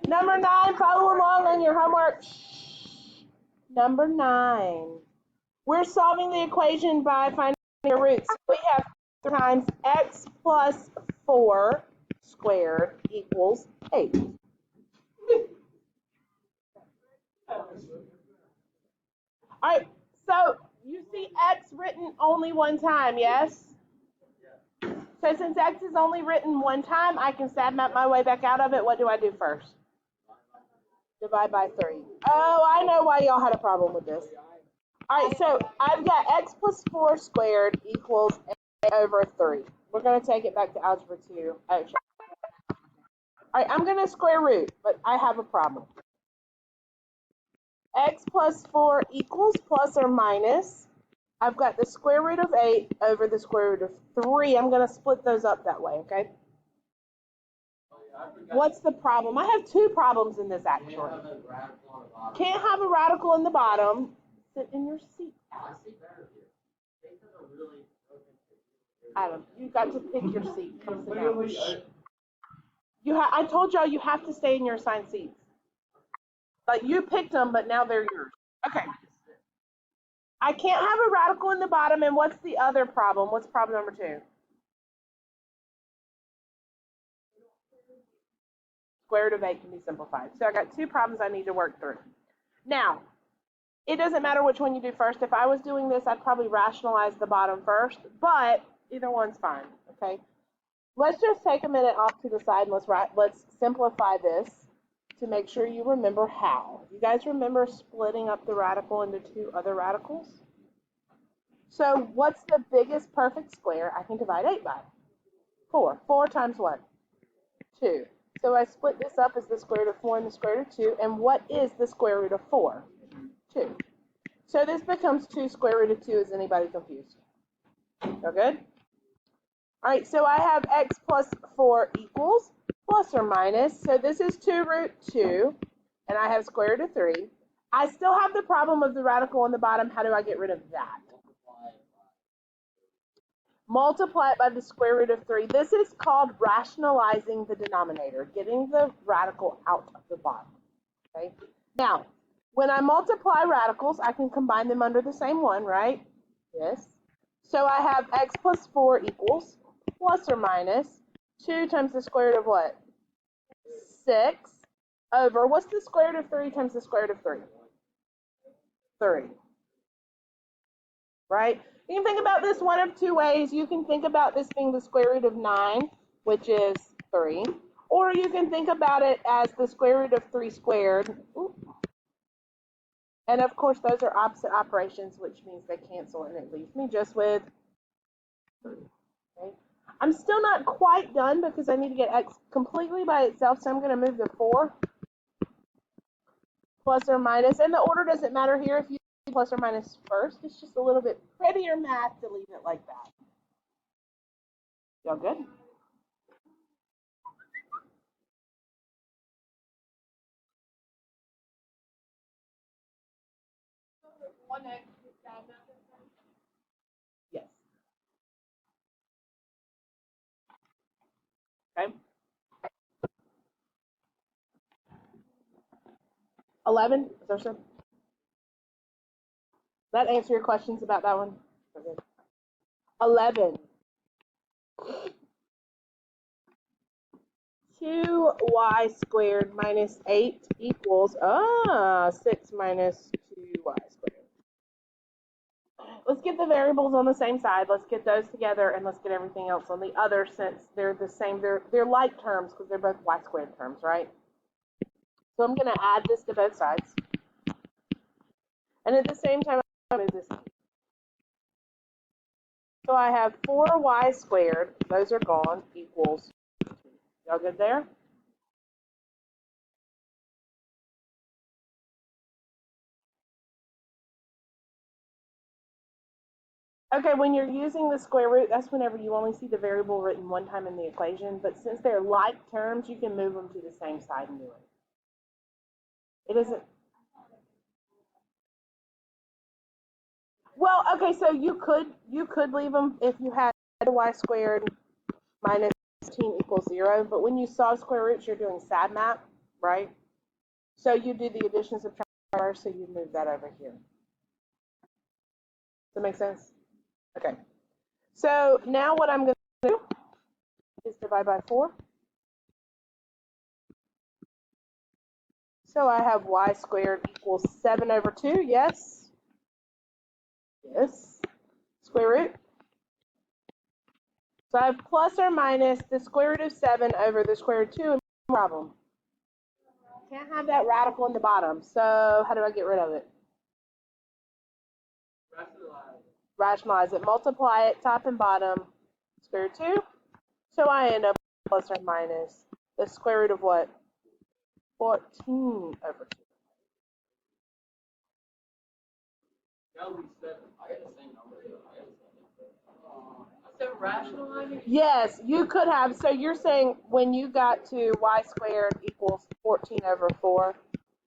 Number 9, follow along on your homework. Number 9. We're solving the equation by finding the roots. We have 3 times x plus 4 squared equals 8. All right, so you see x written only one time, yes? So since x is only written one time, I can stab map my way back out of it. What do I do first? Divide by 3. Oh, I know why y'all had a problem with this. All right, so I've got x plus 4 squared equals 8 over 3. We're going to take it back to algebra 2. All right, I'm going to square root, but I have a problem. X plus 4 equals plus or minus. I've got the square root of 8 over the square root of 3. I'm going to split those up that way, okay? What's the problem? I have 2 problems in this, actually. Can't have a radical in the bottom. Sit in your seat. Adam, you got to pick your seat. Come sit down. I told y'all you have to stay in your assigned seats. But you picked them, but now they're yours. Okay. I can't have a radical in the bottom, and what's the other problem? What's problem number 2? Square root of 8 can be simplified. So I got 2 problems I need to work through. Now, it doesn't matter which one you do first. If I was doing this, I'd probably rationalize the bottom first, but either one's fine, okay? Let's just take a minute off to the side and let's simplify this to make sure you remember how. You guys remember splitting up the radical into 2 other radicals? So what's the biggest perfect square I can divide 8 by? 4. 4 times what? 2. So I split this up as the square root of 4 and the square root of 2. And what is the square root of 4? 2. So this becomes 2 square root of 2. Is anybody confused? So good? All right, so I have x plus 4 equals plus or minus. So this is 2 root 2, and I have square root of 3. I still have the problem of the radical on the bottom. How do I get rid of that? Multiply it by the square root of 3. This is called rationalizing the denominator, getting the radical out of the bottom. Okay. Now, when I multiply radicals, I can combine them under the same one, right? Yes. So I have x plus 4 equals plus or minus 2 times the square root of what? 6 over, what's the square root of 3 times the square root of 3? 3. Right? You can think about this one of 2 ways. You can think about this being the square root of 9, which is 3. Or you can think about it as the square root of 3 squared. And of course, those are opposite operations, which means they cancel, and it leaves me just with 3. Okay? I'm still not quite done because I need to get x completely by itself, so I'm going to move the 4 plus or minus. And the order doesn't matter here if you do plus or minus first. It's just a little bit prettier math to leave it like that. Y'all good? Yes. Okay. 11. Is there some? That answer your questions about that one? Okay. 11. 2y squared minus 8 equals 6 minus 2y squared. Let's get the variables on the same side. Let's get those together, and let's get everything else on the other, since they're the same. They're like terms because they're both y squared terms, right? So I'm going to add this to both sides. And at the same time, I'm going to move this. So I have 4y squared, those are gone, equals 2. Y'all good there? Okay, when you're using the square root, that's whenever you only see the variable written one time in the equation. But since they're like terms, you can move them to the same side and do it. It isn't. Well, okay, so you could leave them if you had y squared minus 16 equals 0. But when you solve square roots, you're doing SAD map, right? So you do the addition subtraction first, so you move that over here. Does that make sense? Okay. So now what I'm going to do is divide by 4. So I have y squared equals 7 over 2, yes? Yes. Square root. So I have plus or minus the square root of 7 over the square root of 2, and no problem. Can't have that radical in the bottom, so how do I get rid of it? Rationalize it. Multiply it, top and bottom, square root 2. So I end up plus or minus the square root of what? 14 over 2. So rationalizing? Yes, you could have. So you're saying when you got to y squared equals 14 over 4,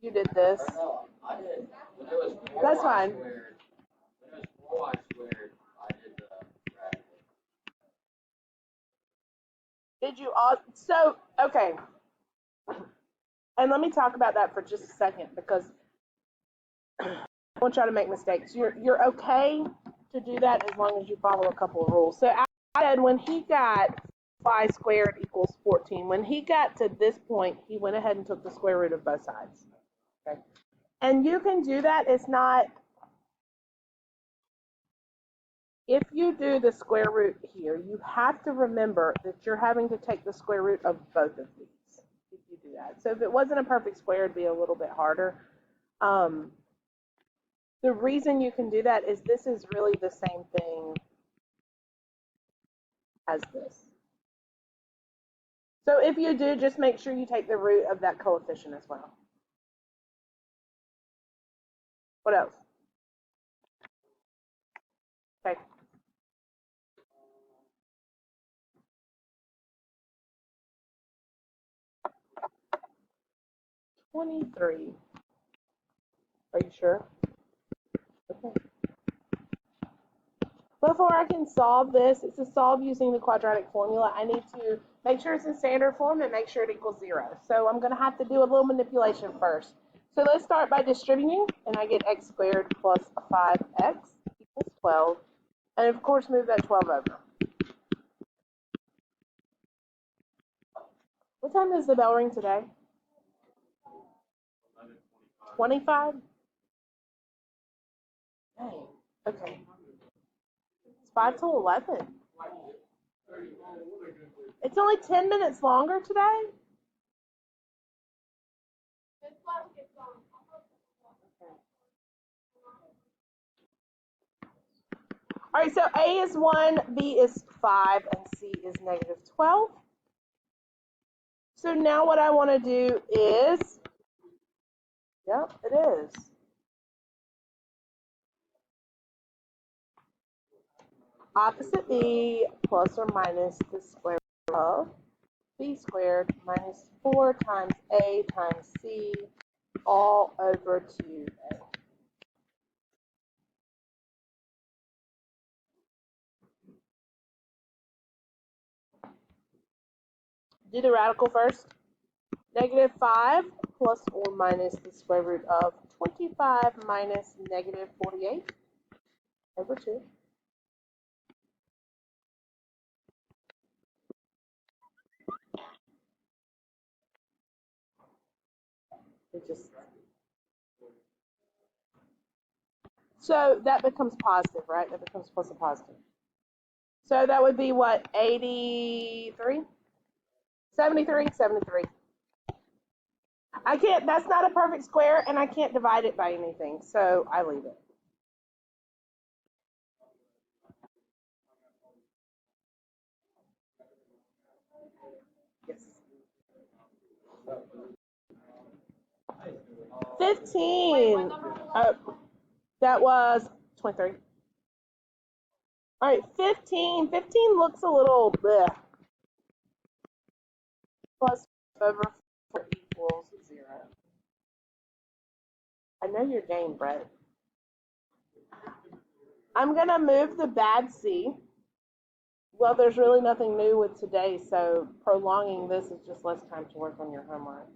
you did this. No, I did. When it was 4 That's fine. Squared, when it was 4y squared, I did the radical. Did you all? So, okay. And let me talk about that for just a second because I want y'all to make mistakes. You're okay to do that as long as you follow a couple of rules. So I said when he got y squared equals 14, when he got to this point, he went ahead and took the square root of both sides. Okay. And you can do that. It's not, if you do the square root here, you have to remember that you're having to take the square root of both of these if you do that. So if it wasn't a perfect square, it'd be a little bit harder. The reason you can do that is this is really the same thing as this. So if you do, just make sure you take the root of that coefficient as well. What else? Okay. $23. Are you sure? Okay. Before I can solve this, it's a solve using the quadratic formula. I need to make sure it's in standard form and make sure it equals 0. So I'm going to have to do a little manipulation first. So let's start by distributing, and I get x squared plus 5x equals 12. And of course, move that 12 over. What time does the bell ring today? 25? Dang. Okay. It's 5 till 11. It's only 10 minutes longer today? All right, so A is 1, B is 5, and C is negative 12. So now what I want to do is, yep, it is. Opposite B plus or minus the square root of B squared minus 4 times A times C all over 2A. Do the radical first. Negative 5 plus or minus the square root of 25 minus negative 48 over 2. So that becomes positive, right? That becomes plus a positive. So that would be what, 83? 73? 73. I can't, that's not a perfect square, and I can't divide it by anything, so I leave it. Yes. 15. That was 23. All right, 15. 15 looks a little bleh. Plus over 4 equals 0. I know your game, Brett. I'm going to move the bad C. Well, there's really nothing new with today, so prolonging this is just less time to work on your homework.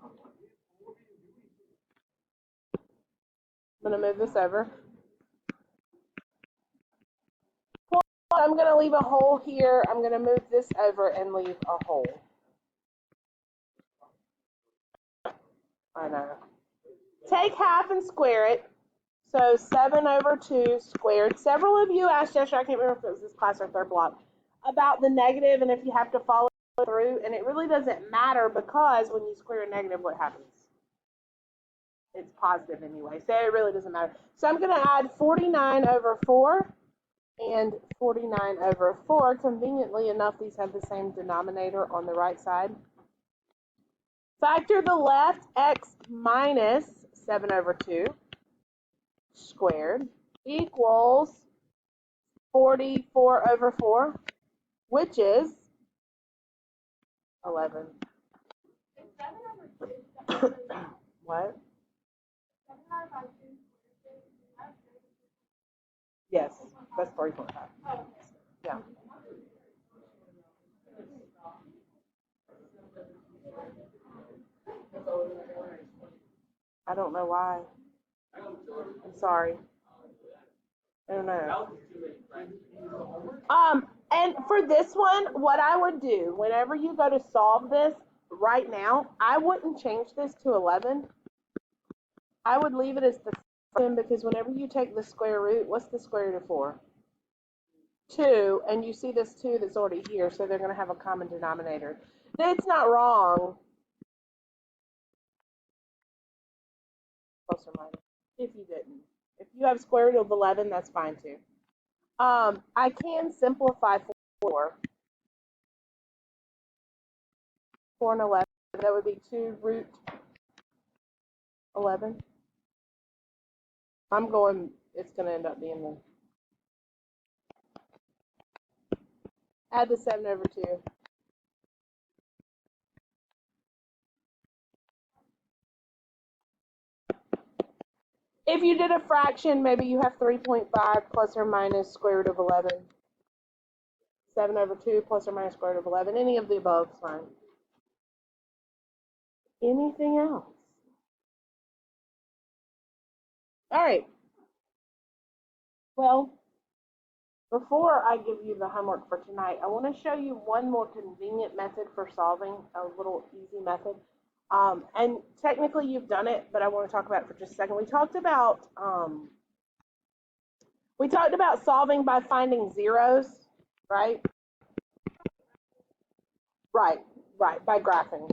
I'm going to move this over. I'm going to leave a hole here. I'm going to move this over and leave a hole. I know. Take half and square it. So 7/2 squared. Several of you asked yesterday, I can't remember if it was this class or third block, about the negative and if you have to follow through. And it really doesn't matter because when you square a negative, what happens? It's positive anyway. So it really doesn't matter. So I'm going to add 49/4 and 49/4. Conveniently enough, these have the same denominator on the right side. Factor the left, x minus 7/2 squared equals 44/4, which is 11. What? Yes, that's 3.5. Yeah. I don't know why. I'm sorry. I don't know. And for this one, what I would do, whenever you go to solve this right now, I wouldn't change this to 11. I would leave it as the same because whenever you take the square root, what's the square root of 4? 2, and you see this 2 that's already here, so they're going to have a common denominator. It's not wrong. Plus or minus, if you didn't. If you have square root of 11, that's fine too. I can simplify 4. 4 and 11, that would be 2 root 11. It's going to end up being the, add the 7/2. If you did a fraction, maybe you have 3.5 plus or minus square root of 11. 7/2 plus or minus square root of 11. Any of the above is fine. Anything else? All right. Well, before I give you the homework for tonight, I want to show you one more convenient method for solving, a little easy method. And technically you've done it, but I want to talk about it for just a second. We talked about solving by finding zeros, right? Right, by graphing.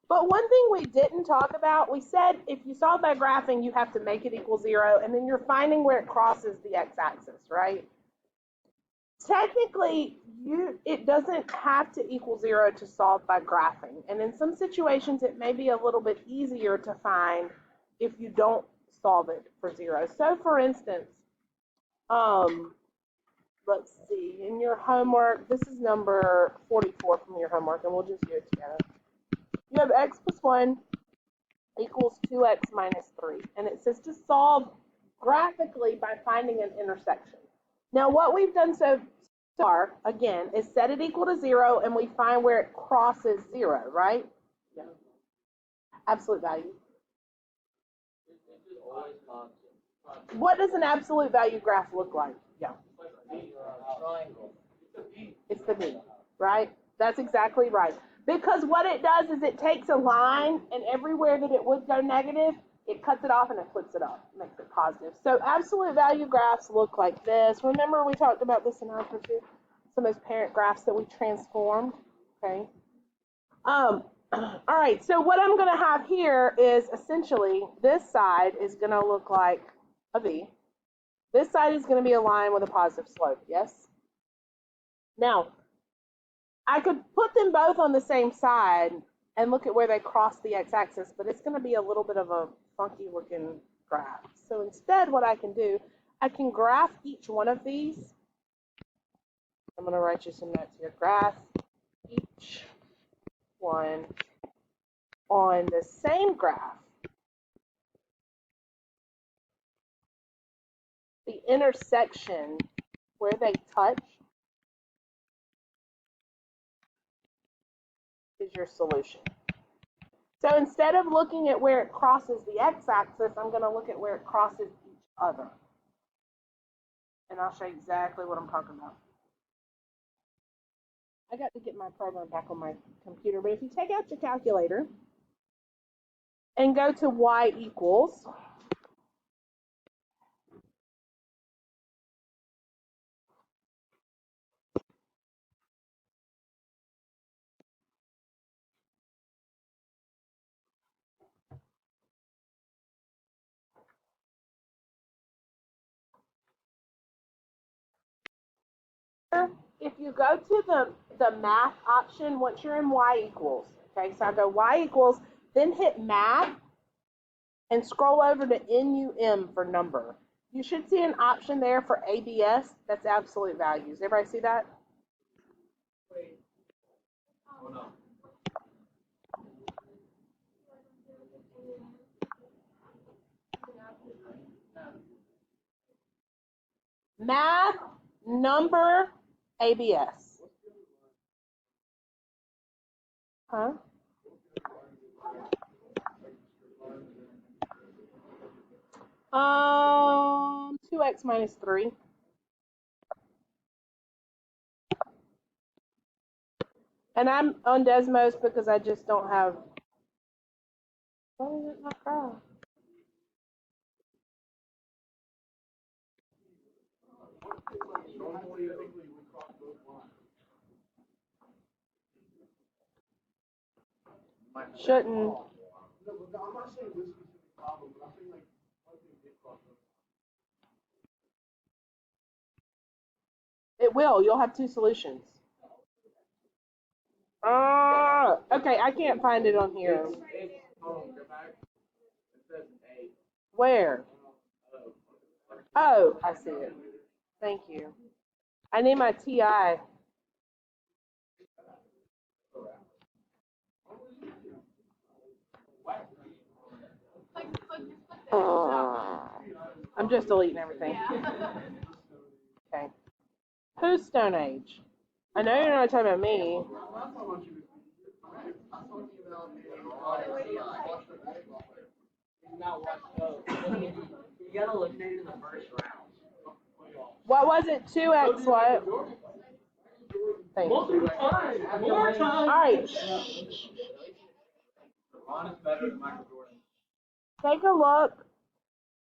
But one thing we didn't talk about, we said if you solve by graphing, you have to make it equal 0, and then you're finding where it crosses the x-axis, right? Technically, it doesn't have to equal 0 to solve by graphing. And in some situations, it may be a little bit easier to find if you don't solve it for 0. So, for instance, let's see, in your homework, this is number 44 from your homework, and we'll just do it together. You have x plus 1 equals 2x minus 3. And it says to solve graphically by finding an intersection. Now, what we've done so far, again, is set it equal to 0, and we find where it crosses 0, right? Yeah. Absolute value. What does an absolute value graph look like? Yeah. It's the V, right? That's exactly right. Because what it does is it takes a line, and everywhere that it would go negative, it cuts it off and it flips it up, makes it positive. So absolute value graphs look like this. Remember we talked about this in Algebra 2? Some of those parent graphs that we transformed, okay? All right, so what I'm going to have here is essentially this side is going to look like a V. This side is going to be a line with a positive slope, yes? Now, I could put them both on the same side and look at where they cross the x-axis, but it's going to be a little bit of a funky looking graph. So instead, what I can do, I can graph each one of these. I'm going to write you some notes here. Graph each one on the same graph. The intersection where they touch is your solution. So instead of looking at where it crosses the x-axis, I'm going to look at where it crosses each other. And I'll show you exactly what I'm talking about. I got to get my program back on my computer, but if you take out your calculator and go to y equals, if you go to the math option, once you're in y equals, okay, so I go y equals, then hit math and scroll over to NUM for number. You should see an option there for ABS. That's absolute values. Everybody see that? Math, number, ABS. Huh? 2x minus 3. And I'm on Desmos because I just don't have. Why did it not grow? Shouldn't. It will. You'll have two solutions. Okay, I can't find it on here. Where? Oh, I see it. Thank you. I need my TI. I'm just deleting everything. Okay. Who's Stone Age? I know you're not talking about me. You got eliminated in the first round. What was it? 2x what? Thank you. More All time. right. Ron is better than Michael Jordan. Take a look.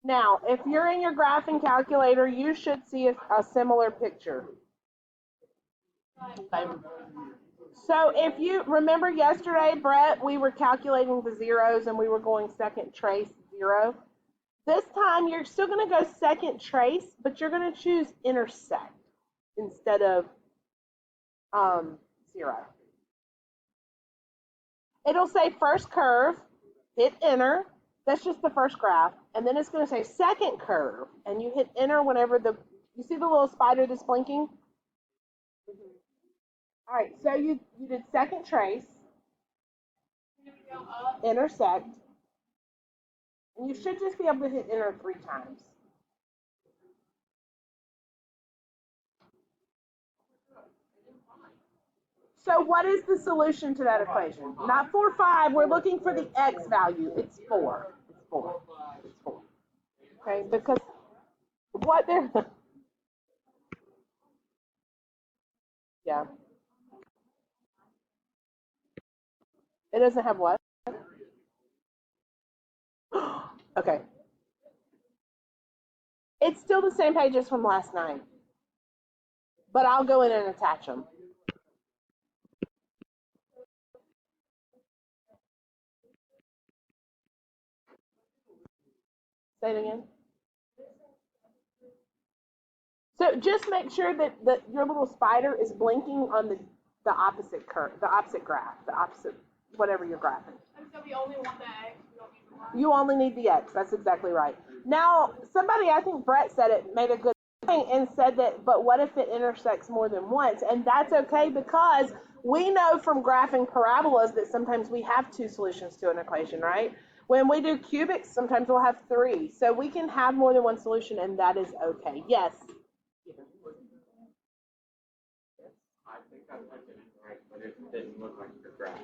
Now, if you're in your graphing calculator, you should see a similar picture. Okay. So if you remember yesterday, Brett, we were calculating the zeros and we were going second trace 0. This time you're still going to go second trace, but you're going to choose intersect instead of 0. It'll say first curve, hit enter. That's just the first graph. And then it's going to say second curve. And you hit enter whenever you see the little spider that's blinking? All right, so you did second trace, intersect, and you should just be able to hit enter 3 times. So what is the solution to that equation? Not 4, 5. We're looking for the x value. It's 4. It's 4. It's 4. Okay, because what they're... Yeah. It doesn't have what? Okay. It's still the same pages from last night. But I'll go in and attach them. Say it again. So just make sure that your little spider is blinking on the opposite curve, the opposite graph, the opposite whatever you're graphing. And so we only want the x, we don't need the y. You only need the x. That's exactly right. Now, somebody, I think Brett said it, made a good point and said that, but what if it intersects more than once? And that's okay because we know from graphing parabolas that sometimes we have 2 solutions to an equation, right? When we do cubics, sometimes we'll have 3. So we can have more than one solution, and that is okay. Yes. I think I typed it in right, but it didn't look like the graph.